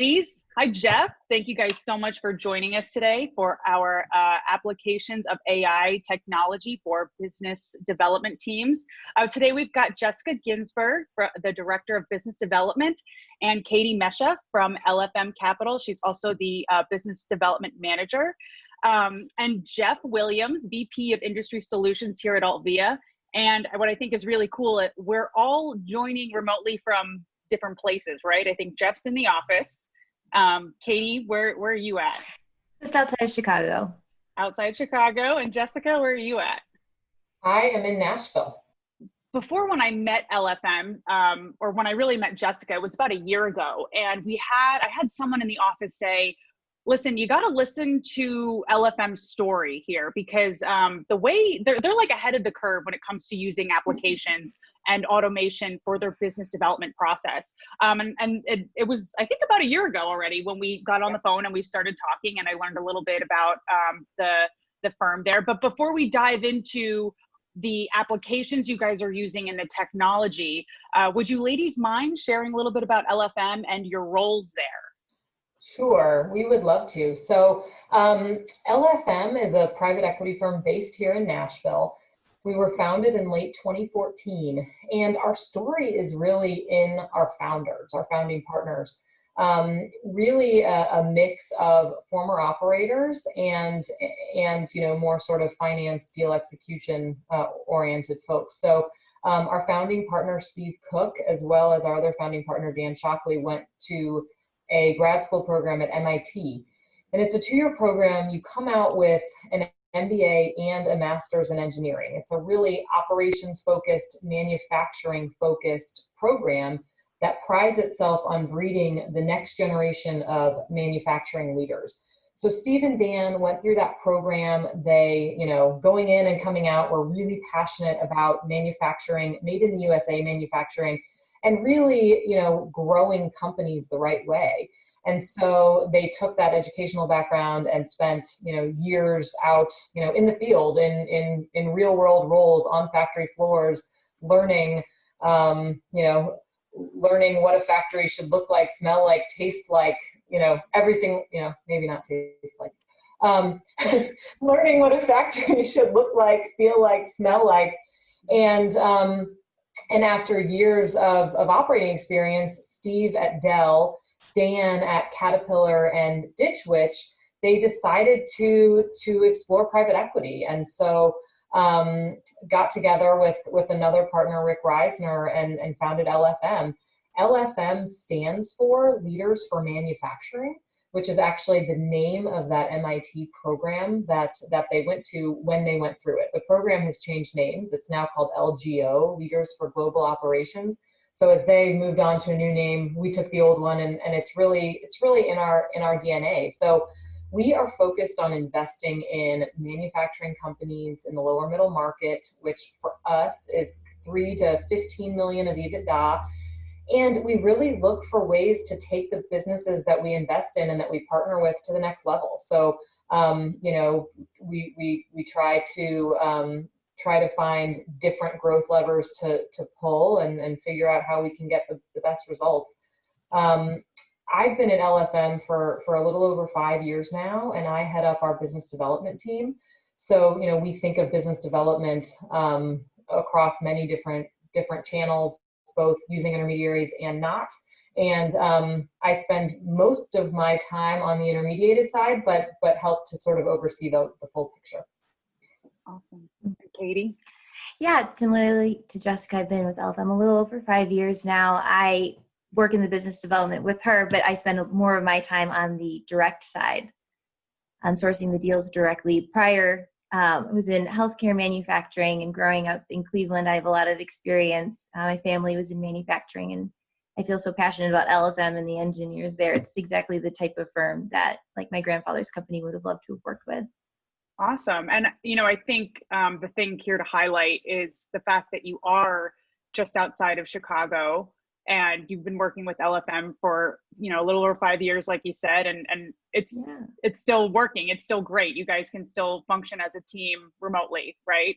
ladies. Hi, Jeff. Thank you guys so much for joining us today for our applications of AI technology for business development teams. Today, we've got Jessica Ginsberg, the Director of Business Development, and Katie Mesha from LFM Capital. She's also the Business Development Manager. And Jeff Williams, VP of Industry Solutions here at Altvia. And what I think is really cool, we're all joining remotely from different places, right? I think Jeff's in the office. Katie, where are you at? Just outside Chicago. Outside Chicago. And Jessica, where are you at? I am in Nashville. Before, when I met LFM, or when I really met Jessica, it was about a year ago. And I had someone in the office say, listen, you got to listen to LFM's story here, because the way they're like ahead of the curve when it comes to using applications and automation for their business development process. And it was, I think, about a year ago already when we got on the phone and we started talking, and I learned a little bit about the firm there. But before we dive into the applications you guys are using and the technology, would you ladies mind sharing a little bit about LFM and your roles there? Sure, we would love to. So LFM is a private equity firm based here in Nashville. We were founded in late 2014, and our story is really in our founders, our founding partners. Really a mix of former operators and more sort of finance deal execution oriented folks. So our founding partner, Steve Cook, as well as our other founding partner, Dan Shockley, went to a grad school program at MIT. And it's a 2-year program. You come out with an MBA and a master's in engineering. It's a really operations-focused, manufacturing-focused program that prides itself on breeding the next generation of manufacturing leaders. So Steve and Dan went through that program. They, going in and coming out, were really passionate about manufacturing, made in the USA manufacturing, and really, growing companies the right way. And so they took that educational background and spent, years out, in the field, in real world roles on factory floors, learning, learning what a factory should look like, smell like, taste like, everything, maybe not taste like, learning what a factory should look like, feel like, smell like. And after years of operating experience, Steve at Dell, Dan at Caterpillar, and Ditch Witch, they decided to explore private equity. And so got together with another partner, Rick Reisner, and founded LFM. LFM stands for Leaders for Manufacturing, which is actually the name of that MIT program that they went to when they went through it. The program has changed names. It's now called LGO, Leaders for Global Operations. So as they moved on to a new name, we took the old one, and it's really in our DNA. So we are focused on investing in manufacturing companies in the lower middle market, which for us is 3 to 15 million of EBITDA. And we really look for ways to take the businesses that we invest in and that we partner with to the next level. So, we try to find different growth levers to pull and figure out how we can get the best results. I've been at LFM for a little over 5 years now, and I head up our business development team. So, we think of business development across many different channels, both using intermediaries and not. And I spend most of my time on the intermediated side, but help to sort of oversee the full picture. Awesome. Katie? Yeah, similarly to Jessica, I've been with LFM a little over 5 years now. I work in the business development with her, but I spend more of my time on the direct side. I'm sourcing the deals directly. Prior, I was in healthcare manufacturing, and growing up in Cleveland, I have a lot of experience. My family was in manufacturing, and I feel so passionate about LFM and the engineers there. It's exactly the type of firm that, like, my grandfather's company would have loved to have worked with. Awesome. And, I think the thing here to highlight is the fact that you are just outside of Chicago, and you've been working with LFM for, a little over 5 years, like you said, and it's still working. It's still great. You guys can still function as a team remotely, right?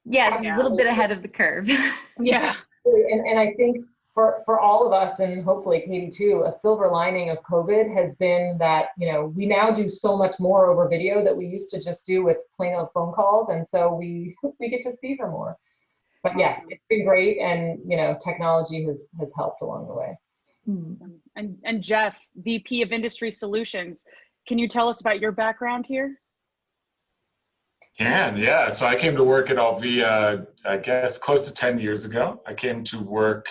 Yes, a little bit ahead of the curve. Yeah. And I think for all of us, and hopefully Katie too, a silver lining of COVID has been that, we now do so much more over video that we used to just do with plain old phone calls. And so we get to see her more. But yes, it's been great. And, technology has helped along the way. And Jeff, VP of Industry Solutions, can you tell us about your background here? Yeah. So I came to work at Alvia, I guess, close to 10 years ago. I came to work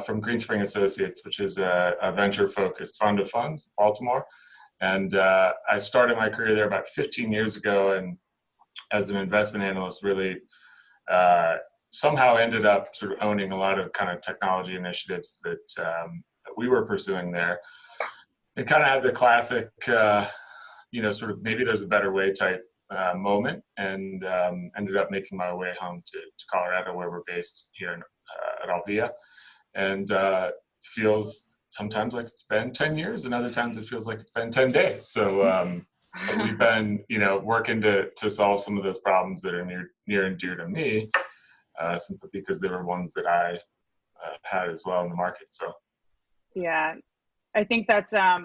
from Greenspring Associates, which is a venture-focused fund of funds, Baltimore. And I started my career there about 15 years ago, and as an investment analyst, really somehow ended up sort of owning a lot of kind of technology initiatives that we were pursuing there. It kind of had the classic, sort of maybe there's a better way type moment, and ended up making my way home to Colorado, where we're based here at Alvia. And feels sometimes like it's been 10 years, and other times it feels like it's been 10 days. So we've been, working to solve some of those problems that are near and dear to me, simply because they were ones that I had as well in the market. So, yeah, I think that's a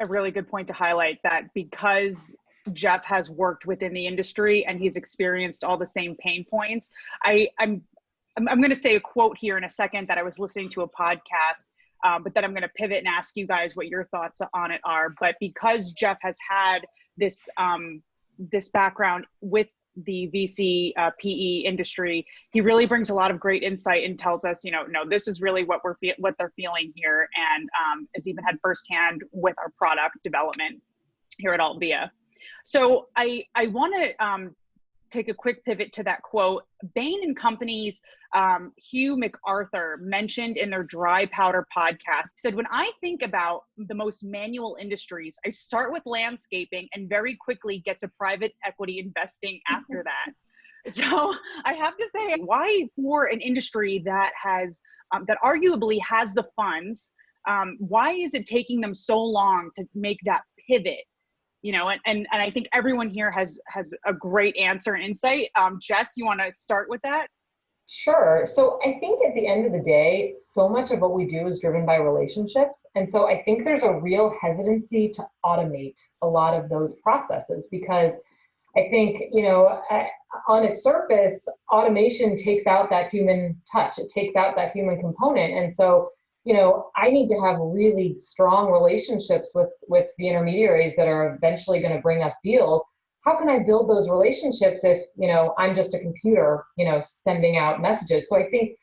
really good point to highlight, that because Jeff has worked within the industry and he's experienced all the same pain points. I'm going to say a quote here in a second that I was listening to a podcast, but then I'm going to pivot and ask you guys what your thoughts on it are. But because Jeff has had this background with the VC PE industry, he really brings a lot of great insight and tells us, no, this is really what they're feeling here, and has even had firsthand with our product development here at Alvia. So I want to take a quick pivot to that quote. Bain & Company's Hugh MacArthur mentioned in their Dry Powder podcast, said, when I think about the most manual industries, I start with landscaping and very quickly get to private equity investing after that. So I have to say, why for an industry that has, that arguably has the funds, why is it taking them so long to make that pivot? And I think everyone here has a great answer and insight. Jess, you want to start with that? Sure. So I think at the end of the day, so much of what we do is driven by relationships. And so I think there's a real hesitancy to automate a lot of those processes, because I think, on its surface, automation takes out that human touch. It takes out that human component. And so I need to have really strong relationships with the intermediaries that are eventually going to bring us deals. How can I build those relationships if, I'm just a computer, sending out messages? So I think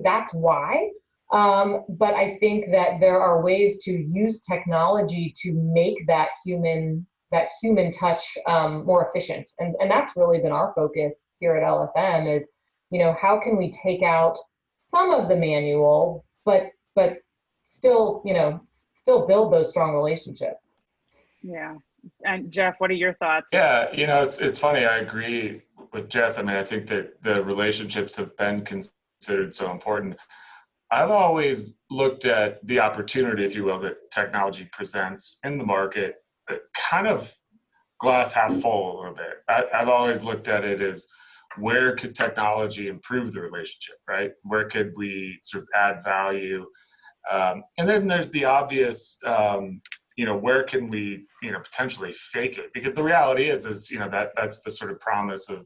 that's why. But I think that there are ways to use technology to make that human touch more efficient. And that's really been our focus here at LFM is, how can we take out some of the manual, but still build those strong relationships. Yeah. And Jeff, what are your thoughts? Yeah, it's funny. I agree with Jess. I mean, I think that the relationships have been considered so important. I've always looked at the opportunity, if you will, that technology presents in the market, kind of glass half full a little bit. I've always looked at it as, where could technology improve the relationship, right? Where could we sort of add value? And then there's the obvious, where can we, potentially fake it? Because the reality is that's the sort of promise of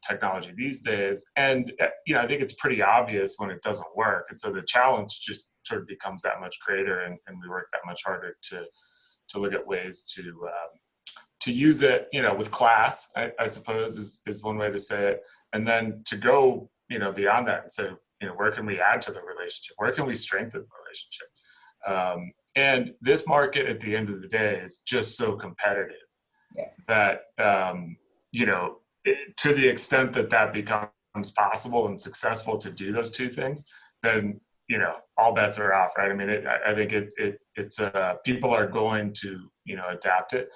technology these days. And, I think it's pretty obvious when it doesn't work. And so the challenge just sort of becomes that much greater, and we work that much harder to look at ways to use it, with class, I suppose is one way to say it. And then to go, beyond that and say, where can we add to the relationship? Where can we strengthen the relationship? And this market at the end of the day is just so competitive that, to the extent that becomes possible and successful to do those two things, then, all bets are off, right? I mean, I think it's people are going to, adapt it.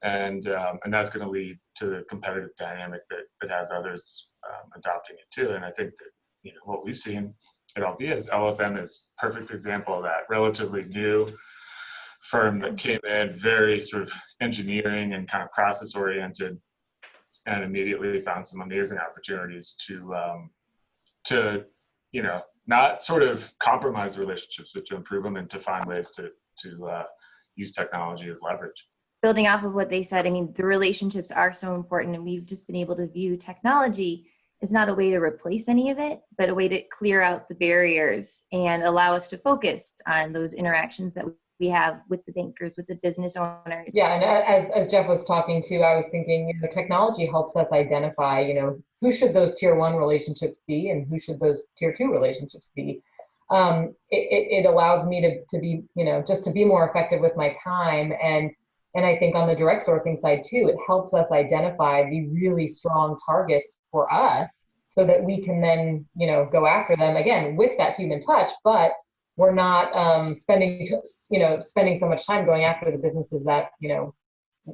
And that's going to lead to the competitive dynamic that has others adopting it too. And I think that, what we've seen at Alvia is LFM is a perfect example of that. Relatively new firm that came in very sort of engineering and kind of process oriented, and immediately found some amazing opportunities to not sort of compromise relationships, but to improve them and to find ways to use technology as leverage. Building off of what they said, I mean, the relationships are so important, and we've just been able to view technology as not a way to replace any of it, but a way to clear out the barriers and allow us to focus on those interactions that we have with the bankers, with the business owners. Yeah, and as Jeff was talking to, I was thinking, technology helps us identify, who should those tier one relationships be and who should those tier two relationships be. It allows me to be, just to be more effective with my time. And I think on the direct sourcing side too, it helps us identify the really strong targets for us so that we can then, go after them again with that human touch, but we're not spending so much time going after the businesses that,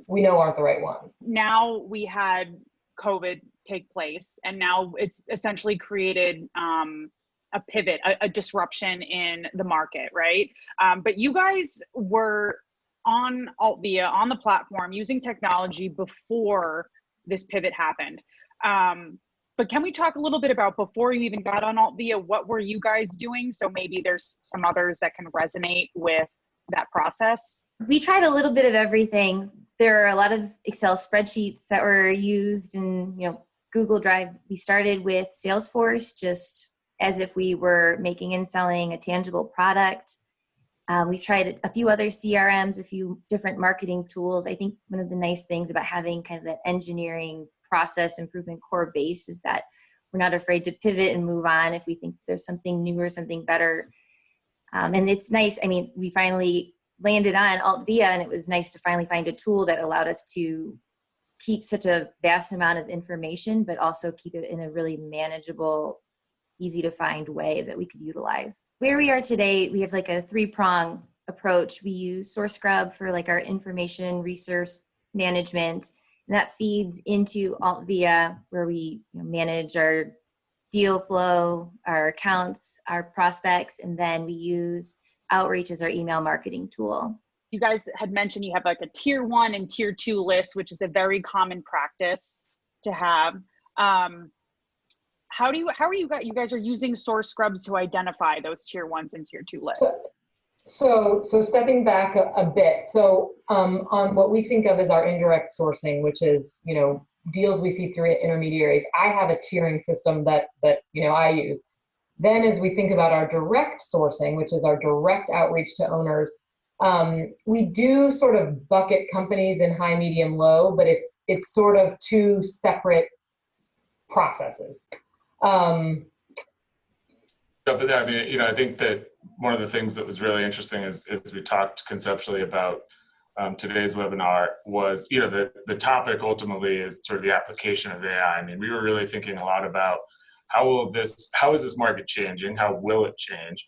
we know aren't the right ones. Now we had COVID take place, and now it's essentially created a pivot, a disruption in the market, right? But you guys were on Altvia, on the platform, using technology before this pivot happened. But can we talk a little bit about before you even got on Altvia, what were you guys doing? So maybe there's some others that can resonate with that process. We tried a little bit of everything. There are a lot of Excel spreadsheets that were used in, Google Drive. We started with Salesforce, just as if we were making and selling a tangible product. We've tried a few other CRMs, a few different marketing tools. I think one of the nice things about having kind of that engineering process improvement core base is that we're not afraid to pivot and move on if we think there's something new or something better. And it's nice. I mean, we finally landed on Altvia, and it was nice to finally find a tool that allowed us to keep such a vast amount of information, but also keep it in a really manageable, easy to find way that we could utilize. Where we are today, we have like a 3-prong approach. We use SourceScrub for like our information resource management, and that feeds into Altvia, where we manage our deal flow, our accounts, our prospects, and then we use Outreach as our email marketing tool. You guys had mentioned you have like a tier 1 and tier 2 list, which is a very common practice to have. How are you guys are using SourceScrub to identify those tier 1s and tier 2 lists? So stepping back a bit, on what we think of as our indirect sourcing, which is, deals we see through intermediaries, I have a tiering system that I use. Then as we think about our direct sourcing, which is our direct outreach to owners, we do sort of bucket companies in high, medium, low, but it's sort of 2 separate processes. But I mean, I think that one of the things that was really interesting is we talked conceptually about today's webinar was, the topic ultimately is sort of the application of AI. I mean, we were really thinking a lot about how is this market changing? How will it change?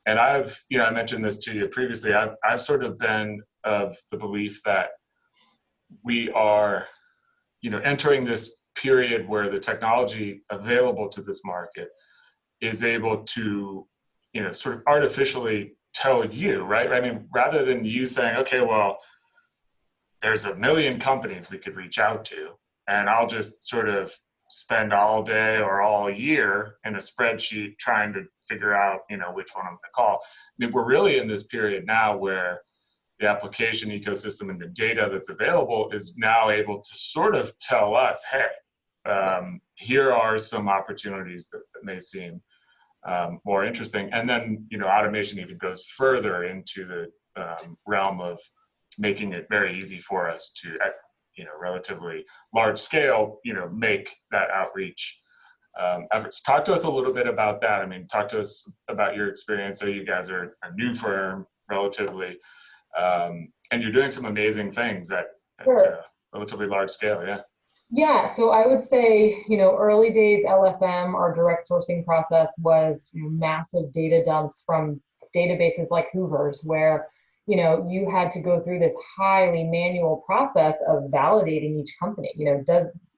And I mentioned this to you previously. I've sort of been of the belief that we are, entering this period where the technology available to this market is able to, sort of artificially tell you, right? I mean, rather than you saying, okay, well, there's 1 million companies we could reach out to, and I'll just sort of spend all day or all year in a spreadsheet trying to figure out, which one I'm going to call. I mean, we're really in this period now where the application ecosystem and the data that's available is now able to sort of tell us, hey, here are some opportunities that may seem more interesting. And then, automation even goes further into the realm of making it very easy for us to, at relatively large scale, make that outreach efforts. Talk to us a little bit about that. I mean, talk to us about your experience. So you guys are a new firm, relatively, and you're doing some amazing things at relatively large scale. Yeah. Yeah, so I would say, early days LFM, our direct sourcing process was massive data dumps from databases like Hoover's, where, you had to go through this highly manual process of validating each company.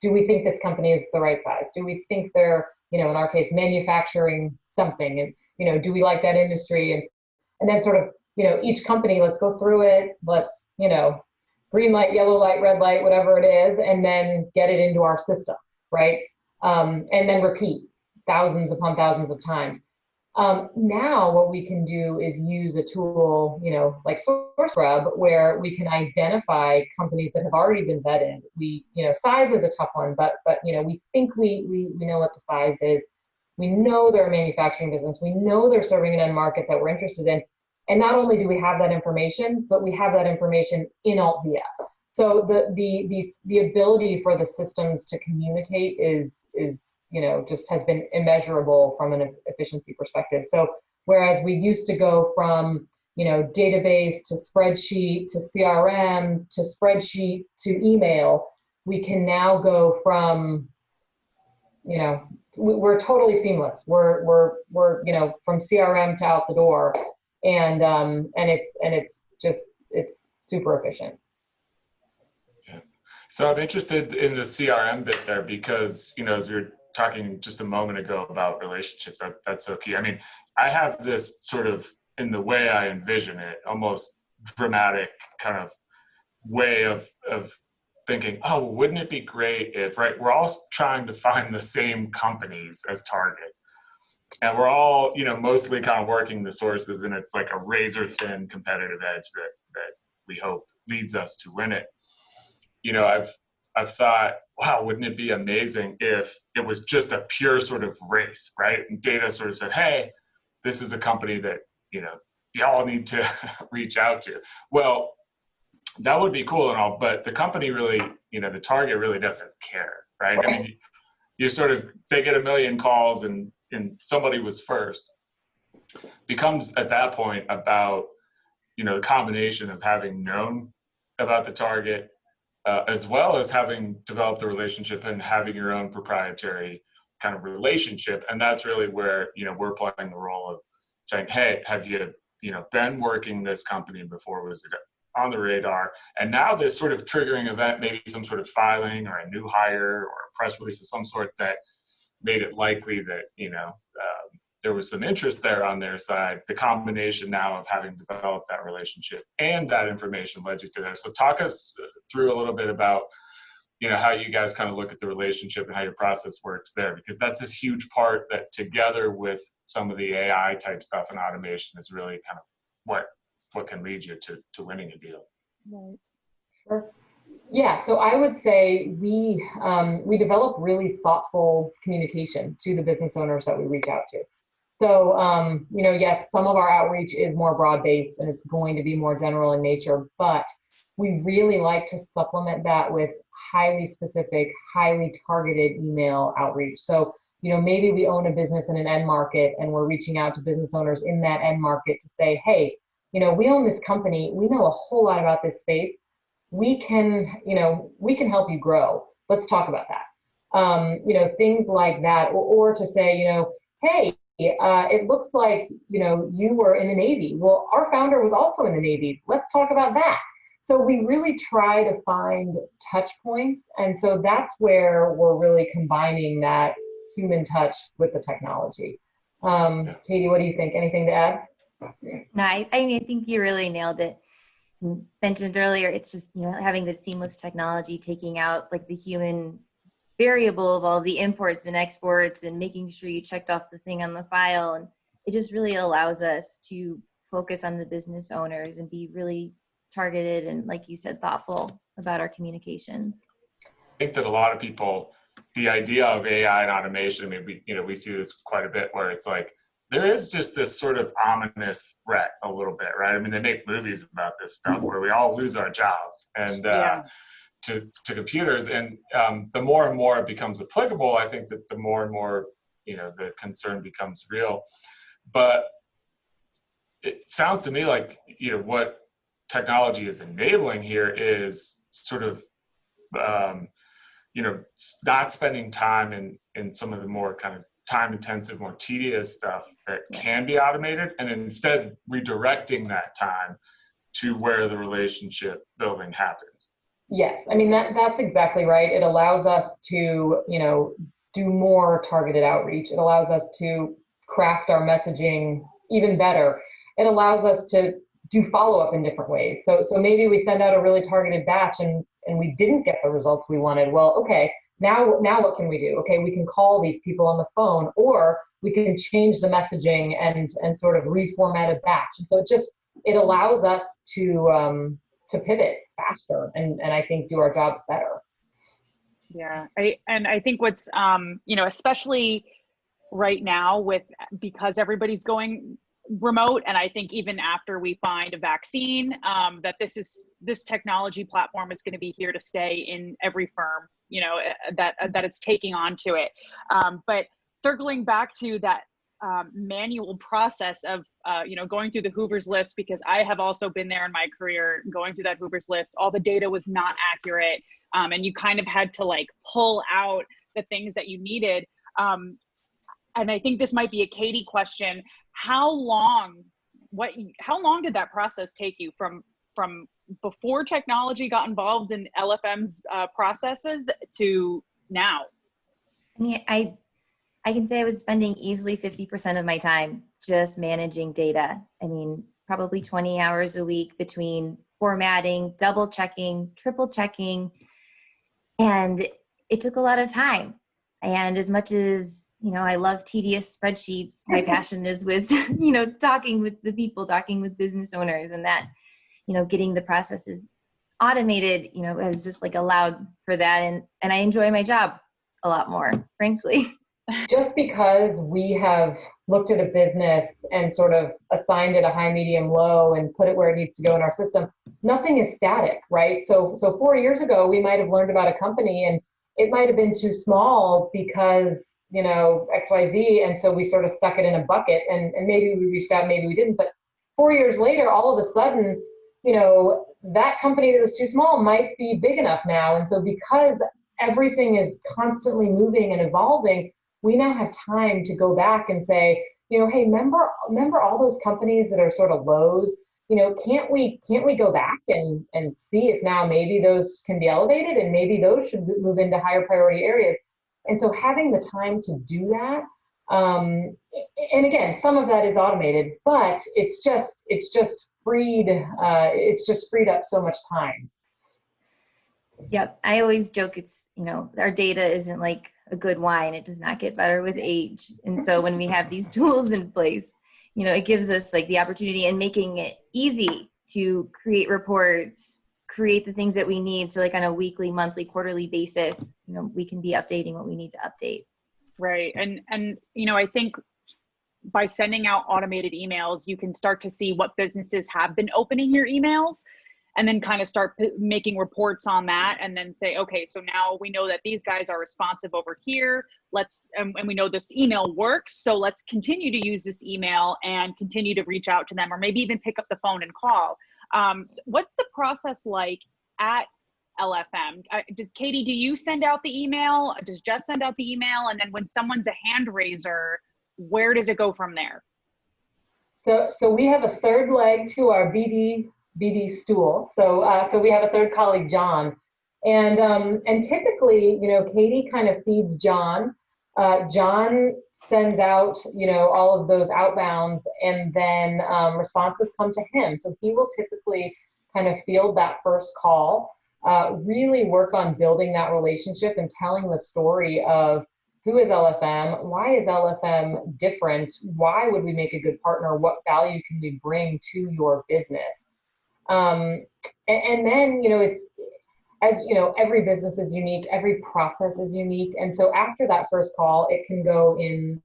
Do we think this company is the right size? Do we think they're, in our case, manufacturing something? And, do we like that industry? And then sort of, each company, let's go through it. Let's, green light, yellow light, red light, whatever it is, and then get it into our system, right? And then repeat thousands upon thousands of times. Now what we can do is use a tool, like SourceRub, where we can identify companies that have already been vetted. Size is a tough one, but we think we know what the size is. We know they're a manufacturing business. We know they're serving an end market that we're interested in. And not only do we have that information, but we have that information in AltVia. So the ability for the systems to communicate is just has been immeasurable from an efficiency perspective. So whereas we used to go from database to spreadsheet to CRM to spreadsheet to email, we can now go from we're totally seamless. We're from CRM to out the door, and it's super efficient. Yeah. So I'm interested in the CRM bit there because as you're talking just a moment ago about relationships, that's so key. I mean, I have this sort of, in the way I envision it, almost dramatic kind of way of thinking, oh, wouldn't it be great if, right, we're all trying to find the same companies as targets. And we're all, mostly kind of working the sources, and it's like a razor thin competitive edge that we hope leads us to win it. I've thought, wow, wouldn't it be amazing if it was just a pure sort of race, right? And data sort of said, hey, this is a company that, you all need to reach out to. Well, that would be cool and all, but the company really, the target really doesn't care, right? I mean, they get 1 million calls and somebody was first. Becomes at that point about, the combination of having known about the target, as well as having developed the relationship and having your own proprietary kind of relationship. And that's really where, we're playing the role of saying, hey, have you, been working this company before? Was it on the radar? And now this sort of triggering event, maybe some sort of filing or a new hire or a press release of some sort that made it likely that, there was some interest there on their side. The combination now of having developed that relationship and that information led you to there. So talk us through a little bit about, how you guys kind of look at the relationship and how your process works there, because that's this huge part that, together with some of the AI type stuff and automation, is really kind of what can lead you to winning a deal. Right. Sure. Yeah, so I would say we develop really thoughtful communication to the business owners that we reach out to. So, yes, some of our outreach is more broad-based and it's going to be more general in nature, but we really like to supplement that with highly specific, highly targeted email outreach. So, maybe we own a business in an end market and we're reaching out to business owners in that end market to say, hey, we own this company. We know a whole lot about this space. We can help you grow. Let's talk about that. Things like that, or to say, hey, it looks like, you were in the Navy. Well, our founder was also in the Navy. Let's talk about that. So we really try to find touch points. And so that's where we're really combining that human touch with the technology. Katie, what do you think? Anything to add? No, I mean, I think you really nailed it. You mentioned earlier, it's just, having the seamless technology, taking out like the human variable of all the imports and exports and making sure you checked off the thing on the file. And it just really allows us to focus on the business owners and be really targeted and, like you said, thoughtful about our communications. I think that a lot of people, the idea of AI and automation, I mean, we see this quite a bit where it's like, there is just this sort of ominous threat a little bit, right? I mean, they make movies about this stuff where we all lose our jobs and to computers. And the more and more it becomes applicable, I think that the more and more, the concern becomes real. But it sounds to me like, what technology is enabling here is sort of, not spending time in some of the more kind of time-intensive, more tedious stuff that can be automated, and instead redirecting that time to where the relationship building happens. Yes, I mean, that's exactly right. It allows us to, do more targeted outreach. It allows us to craft our messaging even better. It allows us to do follow-up in different ways. So maybe we send out a really targeted batch and we didn't get the results we wanted. Well, okay, now what can we do? Okay, we can call these people on the phone, or we can change the messaging and sort of reformat a batch. And so it allows us to pivot faster and I think do our jobs better. Yeah, I think what's especially right now because everybody's going remote, and I think even after we find a vaccine, that this technology platform is going to be here to stay in every firm, that it's taking on to it. But circling back to that manual process of going through the Hoover's list, because I have also been there in my career, going through that Hoover's list, all the data was not accurate, and you kind of had to like pull out the things that you needed. And I think this might be a Katie question. How long did that process take you from before technology got involved in LFM's processes to now? I mean, I can say I was spending easily 50% of my time just managing data. I mean, probably 20 hours a week between formatting, double checking, triple checking, and it took a lot of time. And as much as, I love tedious spreadsheets, my passion is with, talking with the people, talking with business owners, and that, getting the processes automated, I was just like allowed for that. And I enjoy my job a lot more, frankly. Just because we have looked at a business and sort of assigned it a high, medium, low and put it where it needs to go in our system, nothing is static, right? So 4 years ago, we might have learned about a company and it might have been too small because, XYZ. And so we sort of stuck it in a bucket and maybe we reached out, maybe we didn't. But 4 years later, all of a sudden, that company that was too small might be big enough now. And so because everything is constantly moving and evolving, we now have time to go back and say, hey, remember all those companies that are sort of lows? Can't we go back and see if now maybe those can be elevated and maybe those should move into higher priority areas? And so having the time to do that, and again, some of that is automated, but it's just freed up so much time. Yep. I always joke it's, our data isn't like a good wine. It does not get better with age. And so when we have these tools in place, it gives us like the opportunity and making it easy to create reports, create the things that we need. So like on a weekly, monthly, quarterly basis, we can be updating what we need to update. Right. And I think by sending out automated emails, you can start to see what businesses have been opening your emails, and then kind of start making reports on that, and then say, okay, so now we know that these guys are responsive over here. And we know this email works. So let's continue to use this email and continue to reach out to them, or maybe even pick up the phone and call. What's the process like at LFM? Katie, do you send out the email? Does Jess send out the email? And then when someone's a hand raiser, where does it go from there? So we have a third leg to our BD stool. So we have a third colleague, John, and typically, Katie kind of feeds John. John sends out, all of those outbounds, and then responses come to him. So he will typically kind of field that first call, really work on building that relationship and telling the story of who is LFM, why is LFM different, why would we make a good partner, what value can we bring to your business. And then, it's, as every business is unique, every process is unique. And so after that first call, it can go in,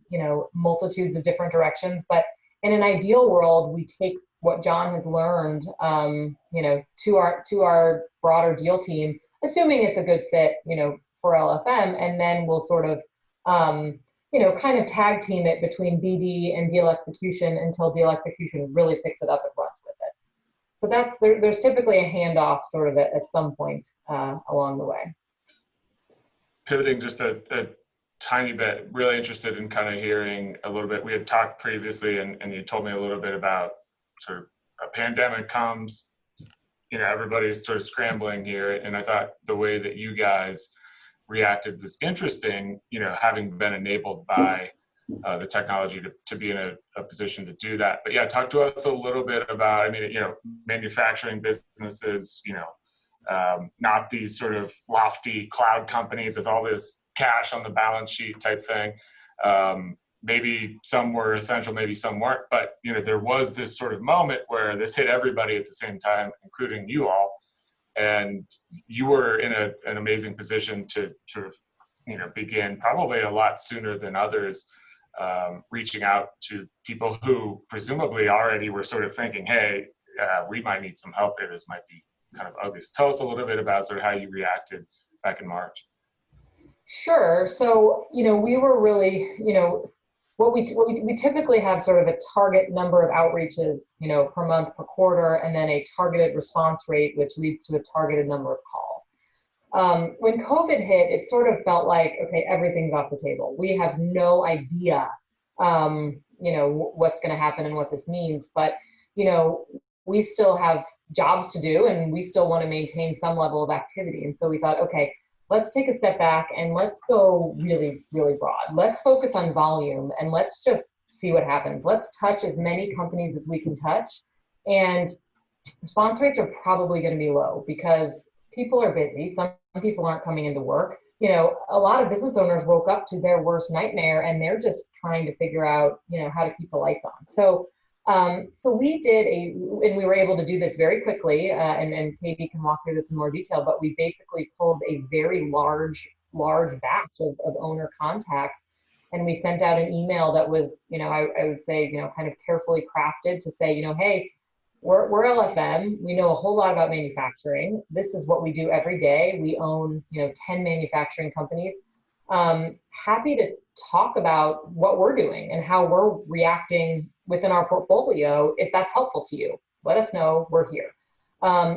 multitudes of different directions. But in an ideal world, we take what John has learned, to our broader deal team, assuming it's a good fit, for LFM. And then we'll sort of, kind of tag team it between BD and deal execution until deal execution really picks it up and runs with it. So there's typically a handoff sort of at some point along the way. Pivoting just a tiny bit, really interested in kind of hearing a little bit. We had talked previously and you told me a little bit about sort of a pandemic comes, everybody's sort of scrambling here. And I thought the way that you guys reacted was interesting, having been enabled by the technology to be in a position to do that. But yeah, talk to us a little bit about, manufacturing businesses, not these sort of lofty cloud companies with all this cash on the balance sheet type thing. maybe some were essential, maybe some weren't, but there was this sort of moment where this hit everybody at the same time, including you all, and you were in an amazing position to sort of begin probably a lot sooner than others, reaching out to people who presumably already were sort of thinking, hey, we might need some help here. This might be kind of ugly. So tell us a little bit about sort of how you reacted back in March. Sure. So, we were really, what we typically have sort of a target number of outreaches, per month, per quarter, and then a targeted response rate, which leads to a targeted number of calls. When COVID hit, it sort of felt like, okay, everything's off the table. We have no idea, what's going to happen and what this means, but, we still have jobs to do and we still want to maintain some level of activity. And so we thought, okay, let's take a step back and let's go really, really broad. Let's focus on volume and let's just see what happens. Let's touch as many companies as we can touch. And response rates are probably going to be low because people are busy. Some people aren't coming into work. A lot of business owners woke up to their worst nightmare and they're just trying to figure out, how to keep the lights on. So we did and we were able to do this very quickly, and Katie can walk through this in more detail, but we basically pulled a very large batch of owner contacts, and we sent out an email that was, I would say, kind of carefully crafted to say, hey, we're LFM. We know a whole lot about manufacturing. This is what we do every day. We own, 10 manufacturing companies. Happy to talk about what we're doing and how we're reacting within our portfolio. If that's helpful to you, let us know. We're here.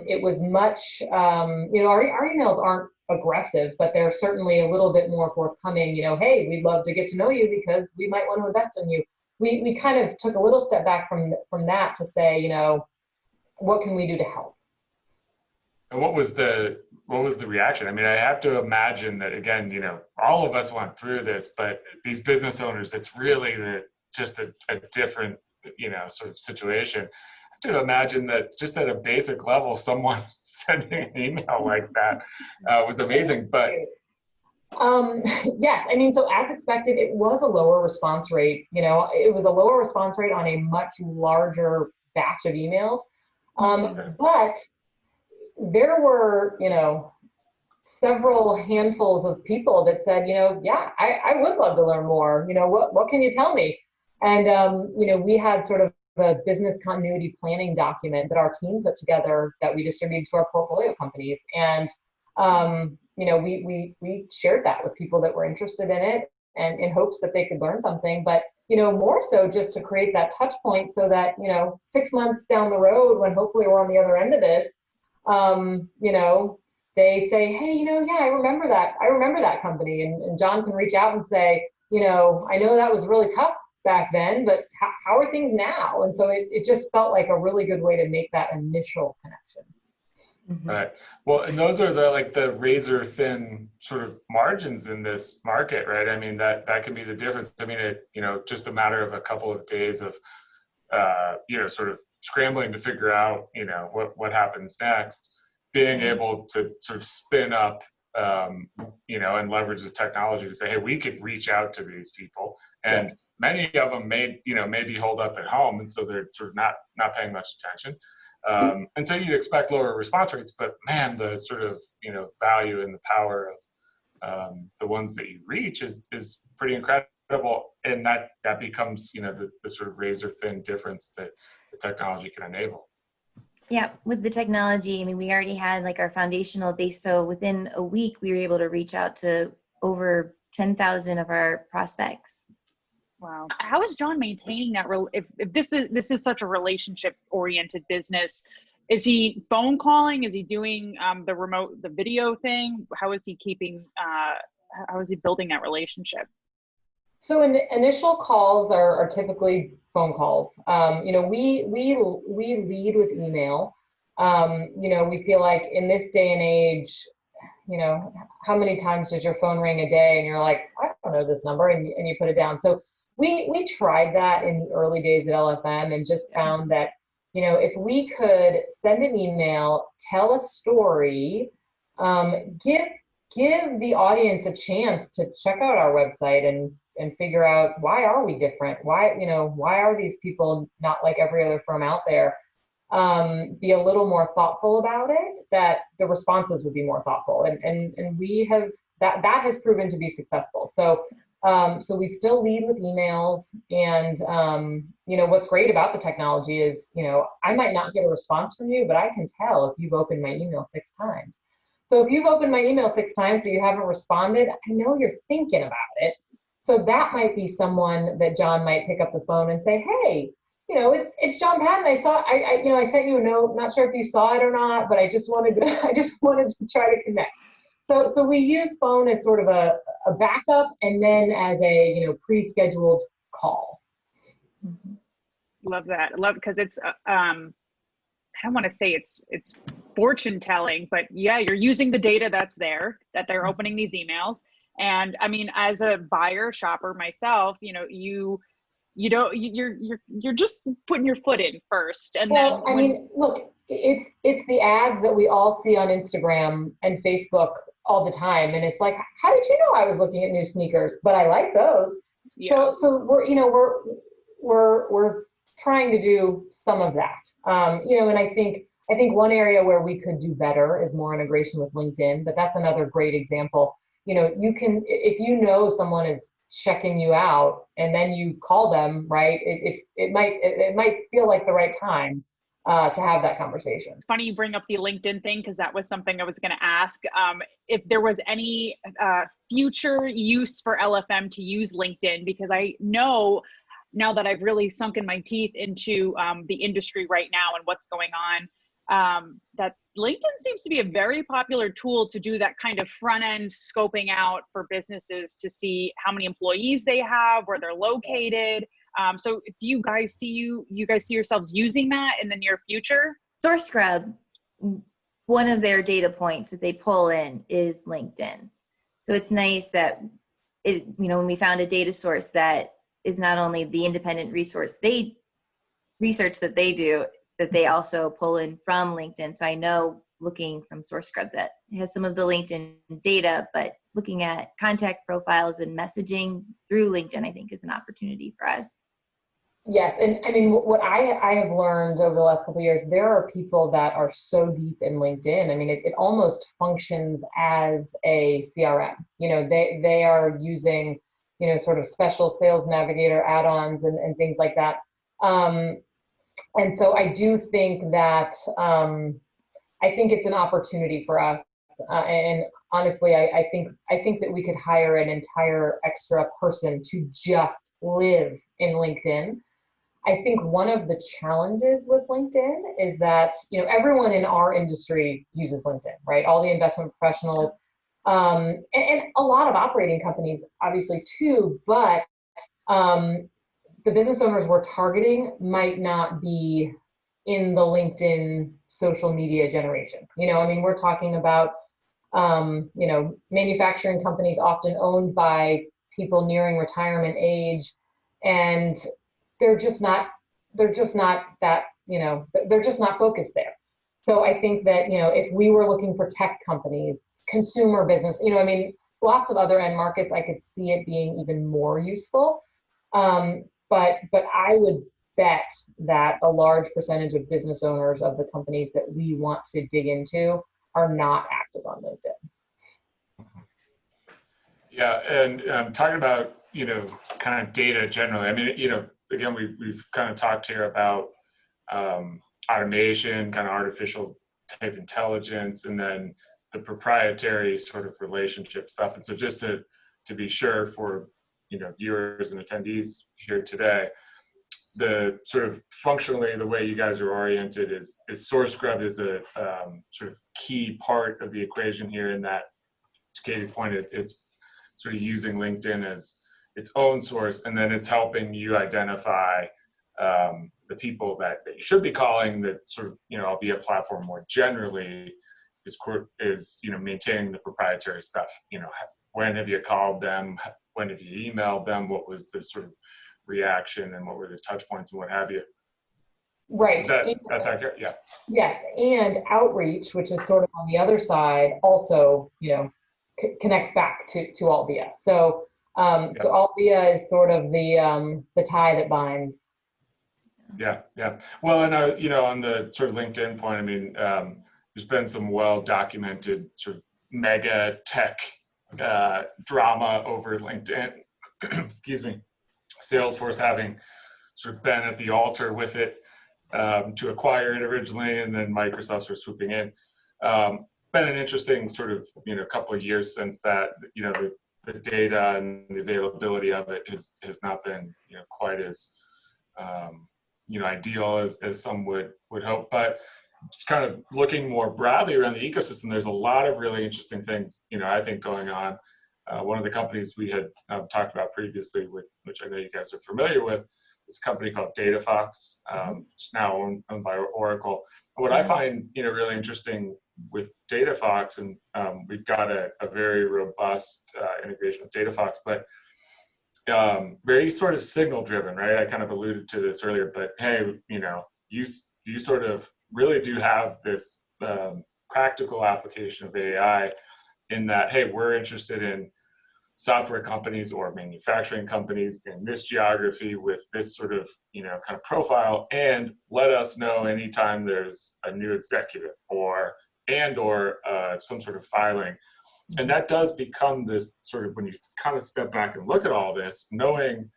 It was much, our emails aren't aggressive, but they're certainly a little bit more forthcoming. Hey, we'd love to get to know you because we might want to invest in you. We kind of took a little step back from that to say, what can we do to help? And what was the reaction? I mean, I have to imagine that, again, all of us went through this, but these business owners, it's really just a different, sort of situation. I have to imagine that just at a basic level, someone sending an email like that was amazing. But yes, I mean, so as expected, it was a lower response rate. It was a lower response rate on a much larger batch of emails. But there were, several handfuls of people that said, yeah, I would love to learn more. What can you tell me? And, we had sort of a business continuity planning document that our team put together that we distributed to our portfolio companies. And, we shared that with people that were interested in it and in hopes that they could learn something. But, more so just to create that touch point so that, 6 months down the road, when hopefully we're on the other end of this, they say, hey, yeah, I remember that company. And John can reach out and say, I know that was really tough back then, but how are things now? And so it just felt like a really good way to make that initial connection. Mm-hmm. Right. Well, and those are the razor thin sort of margins in this market, right? I mean, that can be the difference. I mean, just a matter of a couple of days of, sort of scrambling to figure out, what happens next, being able to sort of spin up, and leverage this technology to say, hey, we could reach out to these people. And many of them may be holed up at home. And so they're sort of not paying much attention. And so you'd expect lower response rates, but man, the sort of, value and the power of the ones that you reach is pretty incredible. And that becomes, the sort of razor thin difference that the technology can enable. Yeah, with the technology, I mean, we already had like our foundational base. So within a week, we were able to reach out to over 10,000 of our prospects. Wow. How is John maintaining that? If this is such a relationship oriented business, is he phone calling? Is he doing the video thing? How is he keeping, how is he building that relationship? So initial calls are typically phone calls. We lead with email. We feel like in this day and age, how many times does your phone ring a day and you're like, I don't know this number, and you put it down. So we tried that in the early days at LFM and just found that, if we could send an email, tell a story, give the audience a chance to check out our website and and figure out, why are we different? Why are these people not like every other firm out there? Be a little more thoughtful about it, that the responses would be more thoughtful. And we have, that has proven to be successful. So we still lead with emails, and what's great about the technology is, I might not get a response from you, but I can tell if you've opened my email 6 times. So if you've opened my email 6 times but you haven't responded, I know you're thinking about it. So that might be someone that John might pick up the phone and say, hey, it's John Patton. I sent you a note. Not sure if you saw it or not, but I just wanted to try to connect. So we use phone as sort of a backup, and then as a pre-scheduled call. Love that. Love, because it's I don't want to say it's fortune telling, but yeah, you're using the data that's there, that they're opening these emails. And I mean, as a buyer shopper myself, you're just putting your foot in first. And look, it's the ads that we all see on Instagram and Facebook all the time, and it's like, how did you know I was looking at new sneakers? But I like those. Yeah. So we're trying to do some of that. And I think one area where we could do better is more integration with LinkedIn, but that's another great example. You can, if someone is checking you out and then you call them, right? It might feel like the right time to have that conversation. It's funny you bring up the LinkedIn thing, because that was something I was going to ask. If there was any future use for LFM to use LinkedIn, because I know now that I've really sunken my teeth into the industry right now and what's going on, that LinkedIn seems to be a very popular tool to do that kind of front end scoping out for businesses to see how many employees they have, where they're located. So do you guys see yourselves using that in the near future? SourceScrub, one of their data points that they pull in is LinkedIn. So it's nice that when we found a data source that is not only the independent research that they do, that they also pull in from LinkedIn. So I know, looking from SourceScrub, that it has some of the LinkedIn data, but looking at contact profiles and messaging through LinkedIn, I think, is an opportunity for us. Yes, and I mean, what I have learned over the last couple of years, there are people that are so deep in LinkedIn. I mean, it almost functions as a CRM. They are using, sort of special sales navigator add-ons and things like that. And so I do think that I think it's an opportunity for us. And honestly, I think that we could hire an entire extra person to just live in LinkedIn. I think one of the challenges with LinkedIn is that, everyone in our industry uses LinkedIn, right? All the investment professionals, and a lot of operating companies, obviously, too, but the business owners we're targeting might not be in the LinkedIn social media generation. We're talking about, manufacturing companies often owned by people nearing retirement age, and they're just not that, they're just not focused there. So I think that, if we were looking for tech companies, consumer business, lots of other end markets, I could see it being even more useful. But I would bet that a large percentage of business owners of the companies that we want to dig into are not active on LinkedIn. Yeah, and talking about, kind of data generally, again, we've kind of talked here about automation, kind of artificial type intelligence, and then the proprietary sort of relationship stuff. And so just to be sure for, viewers and attendees here today, the sort of functionally, the way you guys are oriented is SourceScrub is a sort of key part of the equation here, in that, to Katie's point, it's sort of using LinkedIn as its own source, and then it's helping you identify the people that you should be calling, that sort of, albeit platform more generally is maintaining the proprietary stuff. When have you called them? When have you emailed them? What was the sort of reaction, and what were the touch points, and what have you? Right. That's accurate. Yeah. Yes, and outreach, which is sort of on the other side, also connects back to all the. So So Alvia is sort of the tie that binds. Yeah, yeah. Well, and on the sort of LinkedIn point, I mean, there's been some well-documented sort of mega tech drama over LinkedIn. Excuse me. Salesforce having sort of been at the altar with it to acquire it originally, and then Microsoft sort of swooping in. Been an interesting sort of couple of years since that. The data and the availability of it has not been quite as ideal as some would hope. But just kind of looking more broadly around the ecosystem, there's a lot of really interesting things I think going on. One of the companies we had talked about previously, which I know you guys are familiar with, is a company called DataFox, which is now owned by Oracle. What I find really interesting with DataFox, and we've got a very robust integration with DataFox, but very sort of signal driven, right? I kind of alluded to this earlier, but hey, you sort of really do have this practical application of AI in that, hey, we're interested in software companies or manufacturing companies in this geography with this sort of kind of profile, and let us know anytime there's a new executive or some sort of filing. And that does become this sort of, when you kind of step back and look at all this, knowing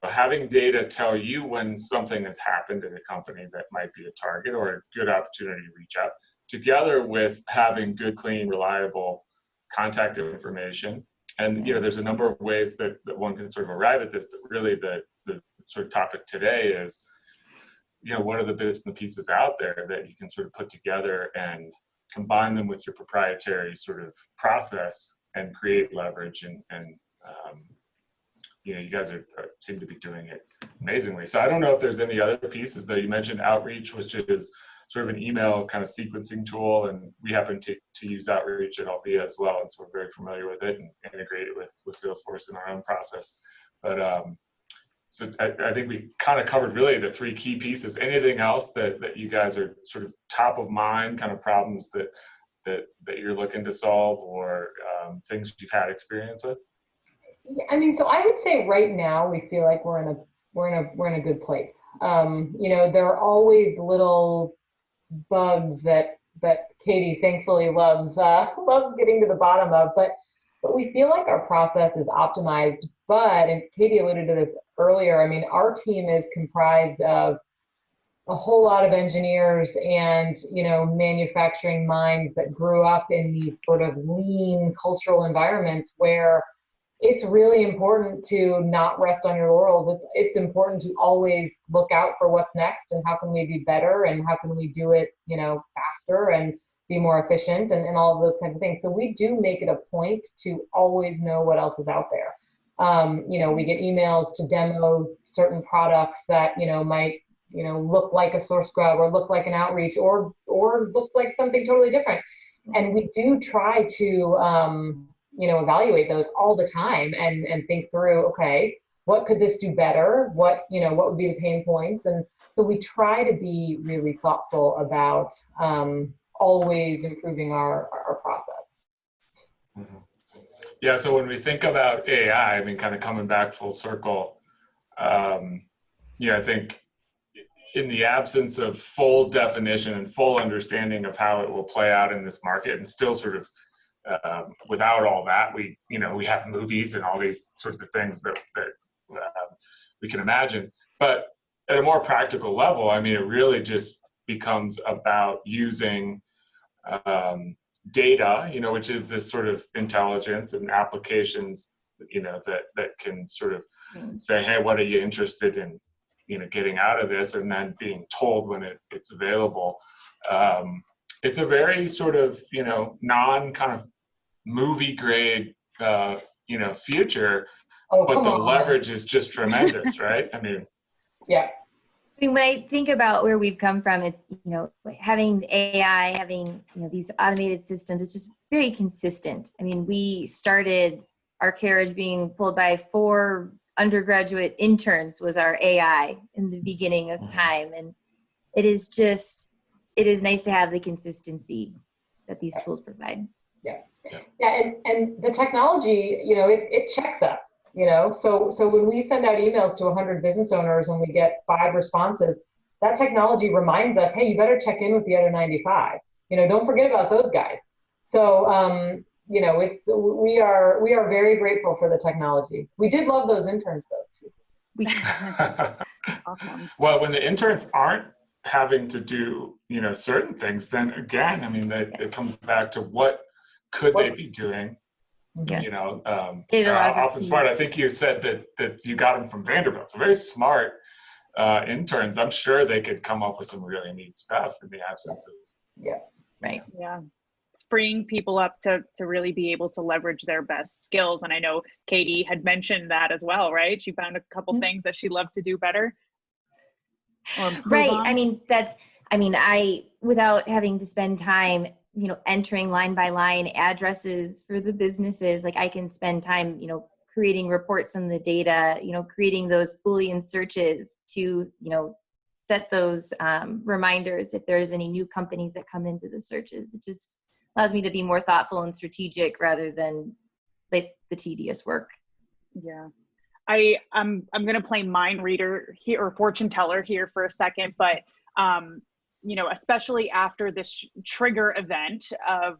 having data tell you when something has happened in a company that might be a target or a good opportunity to reach out, together with having good, clean, reliable contact information. And there's a number of ways that one can sort of arrive at this, but really the sort of topic today is what are the bits and the pieces out there that you can sort of put together and combine them with your proprietary sort of process and create leverage. And you guys seem to be doing it amazingly. So I don't know if there's any other pieces, though. You mentioned Outreach, which is sort of an email kind of sequencing tool, and we happen to use Outreach at Alvia as well, and so we're very familiar with it and integrate it with Salesforce in our own process. But so I think we kind of covered really the three key pieces. Anything else that you guys are sort of top of mind, kind of problems that you're looking to solve, or things you've had experience with? I mean, so I would say right now we feel like we're in a good place. There are always little bugs that Katie thankfully loves getting to the bottom of, but we feel like our process is optimized. But, and Katie alluded to this earlier, I mean, our team is comprised of a whole lot of engineers and manufacturing minds that grew up in these sort of lean cultural environments where it's really important to not rest on your laurels. It's important to always look out for what's next and how can we be better and how can we do it, faster and be more efficient and all of those kinds of things. So we do make it a point to always know what else is out there. We get emails to demo certain products that, might, look like a Source Scrub or look like an Outreach or look like something totally different. And we do try to, evaluate those all the time and think through, okay, what could this do better? What would be the pain points? And so we try to be really thoughtful about always improving our process. Mm-hmm. Yeah, so when we think about AI, I mean, kind of coming back full circle, I think in the absence of full definition and full understanding of how it will play out in this market, and still sort of without all that, we have movies and all these sorts of things that we can imagine. But at a more practical level, I mean, it really just becomes about using data, which is this sort of intelligence and applications, that can sort of say, hey, what are you interested in, getting out of this, and then being told when it's available. It's a very sort of, non kind of movie grade, future, but the leverage is just tremendous, right? I mean, yeah. I mean, when I think about where we've come from, it's, having AI, having, these automated systems, it's just very consistent. I mean, we started our carriage being pulled by 4 undergraduate interns was our AI in the beginning of time. And it is nice to have the consistency that these tools provide. Yeah, and the technology, it checks us, So when we send out emails to 100 business owners and we get 5 responses, that technology reminds us, hey, you better check in with the other 95. Don't forget about those guys. So, we are very grateful for the technology. We did love those interns though too. Awesome. Well, when the interns aren't having to do, certain things, then again, I mean, it comes back to what could they be doing? Yes. It allows us often to smart. I think you said that you got them from Vanderbilt. So very smart interns. I'm sure they could come up with some really neat stuff in the absence of. Yeah. Right. Yeah. Freeing people up to really be able to leverage their best skills. And I know Katie had mentioned that as well, right? She found a couple things that she loved to do better. Or improve right. on. I without having to spend time, entering line by line addresses for the businesses, like I can spend time, creating reports on the data, creating those Boolean searches to, set those reminders if there's any new companies that come into the searches. It just allows me to be more thoughtful and strategic rather than like the tedious work. Yeah. I'm going to play mind reader here or fortune teller here for a second, but especially after this trigger event of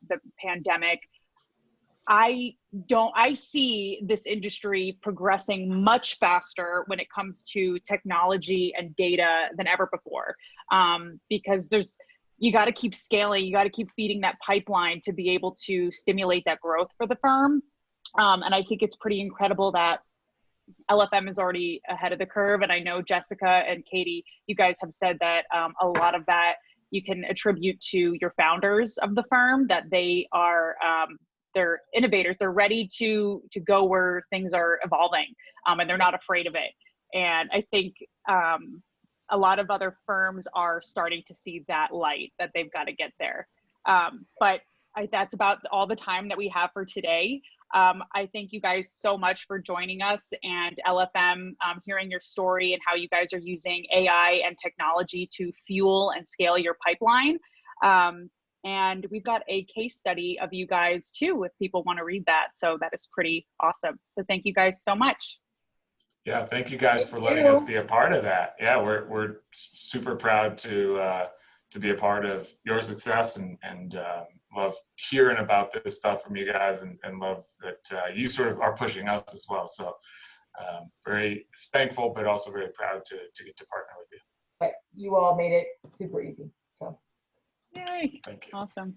the pandemic, I see this industry progressing much faster when it comes to technology and data than ever before. Because you got to keep scaling, you got to keep feeding that pipeline to be able to stimulate that growth for the firm. And I think it's pretty incredible that LFM is already ahead of the curve. And I know Jessica and Katie, you guys have said that a lot of that you can attribute to your founders of the firm, that they are, they're innovators. They're ready to go where things are evolving, and they're not afraid of it. And I think a lot of other firms are starting to see that light, that they've got to get there. But that's about all the time that we have for today. I thank you guys so much for joining us, and LFM, hearing your story and how you guys are using AI and technology to fuel and scale your pipeline. And we've got a case study of you guys too, if people want to read that. So that is pretty awesome. So thank you guys so much. Yeah, thank you guys for letting us be a part of that. Yeah, we're super proud to be a part of your success, and love hearing about this stuff from you guys, and love that you sort of are pushing us as well. So very thankful, but also very proud to get to partner with you. But you all made it super easy. So. Yay. Thank you. Awesome.